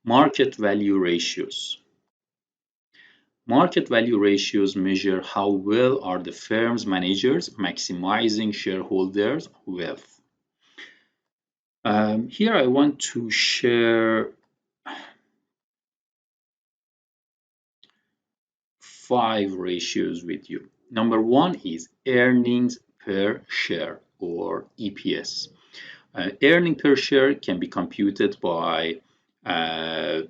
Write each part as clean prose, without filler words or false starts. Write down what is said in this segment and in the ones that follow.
Market value ratios. Market value ratios measure how well are the firm's managers maximizing shareholders' wealth. Here I want to share 5 ratios with you. Number one is earnings per share or EPS. Earning per share can be computed by uh,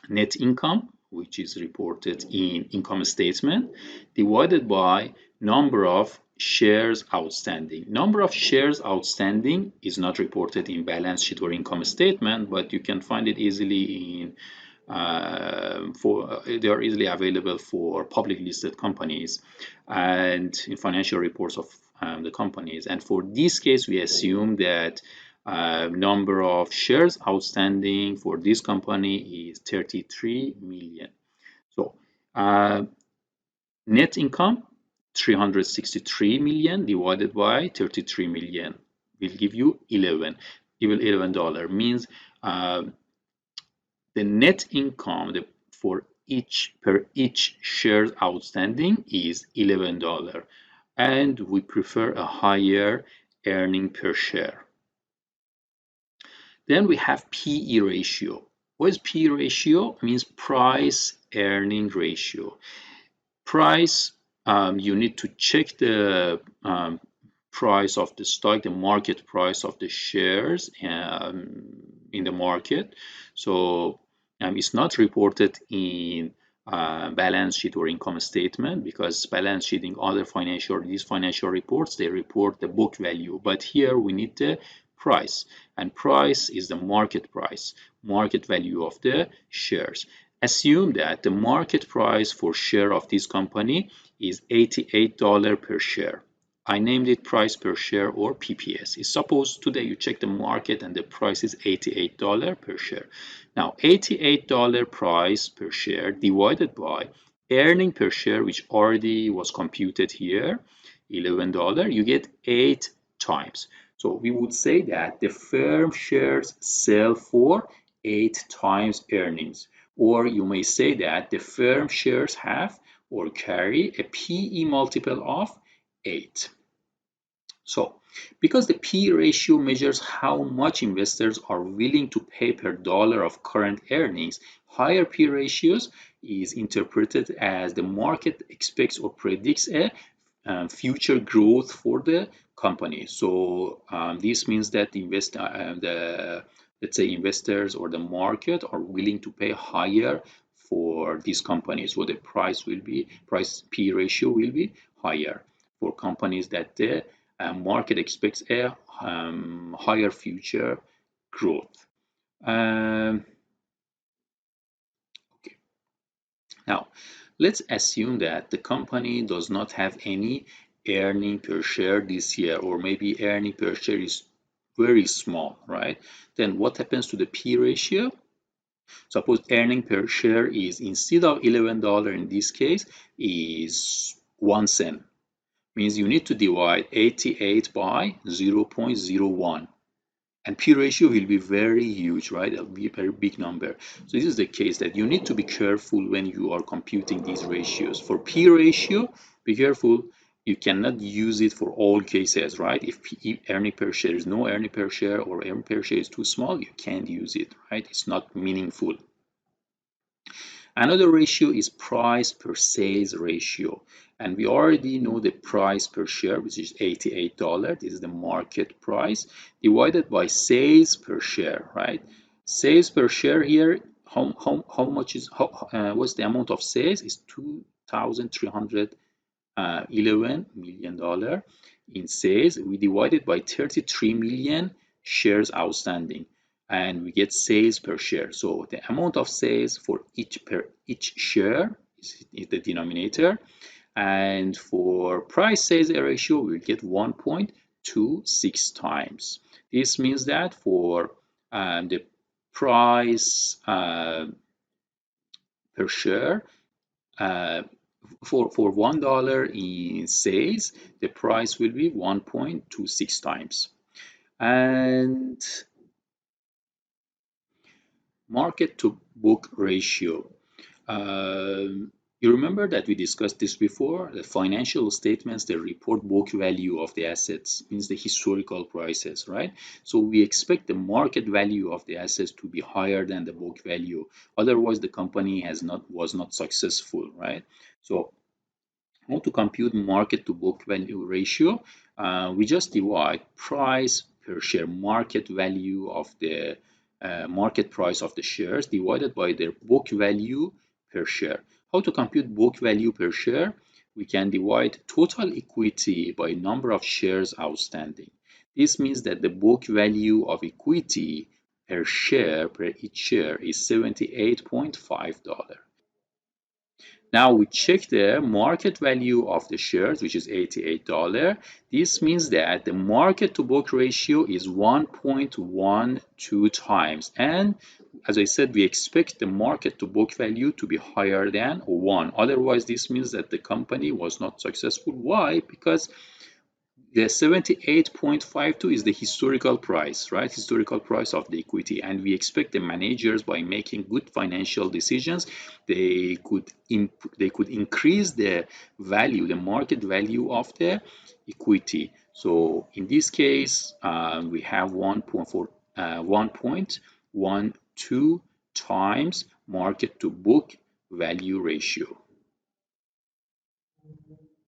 net income, which is reported in income statement, divided by number of shares outstanding. Number of shares outstanding is not reported in balance sheet or income statement, but you can find it easily in they are easily available for public listed companies and in financial reports of the companies. And for this case, we assume that number of shares outstanding for this company is 33 million. So net income 363 million divided by 33 million will give you 11. Even $11 means the net income for each share outstanding is $11, and we prefer a higher earning per share. Then we have PE ratio. What is PE ratio? It means price earning ratio. Price, you need to check the price of the stock, the market price of the shares in the market. So it's not reported in balance sheet or income statement, because balance sheet in these financial reports, they report the book value. But here we need the price, and price is the market price, market value of the shares. Assume that the market price for share of this company is $88 per share. I named it price per share or PPS. Suppose today you check the market and the price is $88 per share. Now, $88 price per share divided by earning per share, which already was computed here, $11, you get 8 times. So we would say that the firm shares sell for 8 times earnings. Or you may say that the firm shares have or carry a PE multiple of 8. So, because the P ratio measures how much investors are willing to pay per dollar of current earnings, higher P ratios is interpreted as the market expects or predicts a future growth for the company. So this means that let's say investors or the market are willing to pay higher for these companies. So the price P ratio will be higher for companies that the market expects a higher future growth. Okay. Now, let's assume that the company does not have any earning per share this year, or maybe earning per share is very small, right? Then what happens to the P ratio? Suppose earning per share is, instead of $11 in this case, is 1 cent. Means you need to divide 88 by 0.01. And P ratio will be very huge, right? It'll be a very big number. So this is the case that you need to be careful when you are computing these ratios. For P ratio, be careful. You cannot use it for all cases, right? If earning per share is no earning per share, or earning per share is too small, you can't use it, right? It's not meaningful. Another ratio is price per sales ratio. And we already know the price per share, which is $88. This is the market price, divided by sales per share, right? Sales per share here, how much is, what's the amount of sales? Is $2,311 million in sales. We divide it by 33 million shares outstanding, and we get sales per share. So the amount of sales for each share is the denominator, and for price sales ratio we get 1.26 times. This means that for the price per share, for $1 in sales, the price will be 1.26 times. And Market to book ratio. You remember that we discussed this before. The financial statements, they report book value of the assets, means the historical prices, right? So we expect the market value of the assets to be higher than the book value. Otherwise, the company was not successful, right? So how to compute market to book value ratio? We just divide price per share, market value of the market price of the shares divided by their book value per share. How to compute book value per share? We can divide total equity by number of shares outstanding. This means that the book value of equity per each share is $78.5. Now we check the market value of the shares, which is $88. This means that the market to book ratio is 1.12 times. And as I said, we expect the market to book value to be higher than 1. Otherwise, this means that the company was not successful. Why? Because the 78.52 is the historical price, right? Historical price of the equity. And we expect the managers, by making good financial decisions, they could increase the value, the market value of the equity. So in this case, we have 1.12 times market to book value ratio.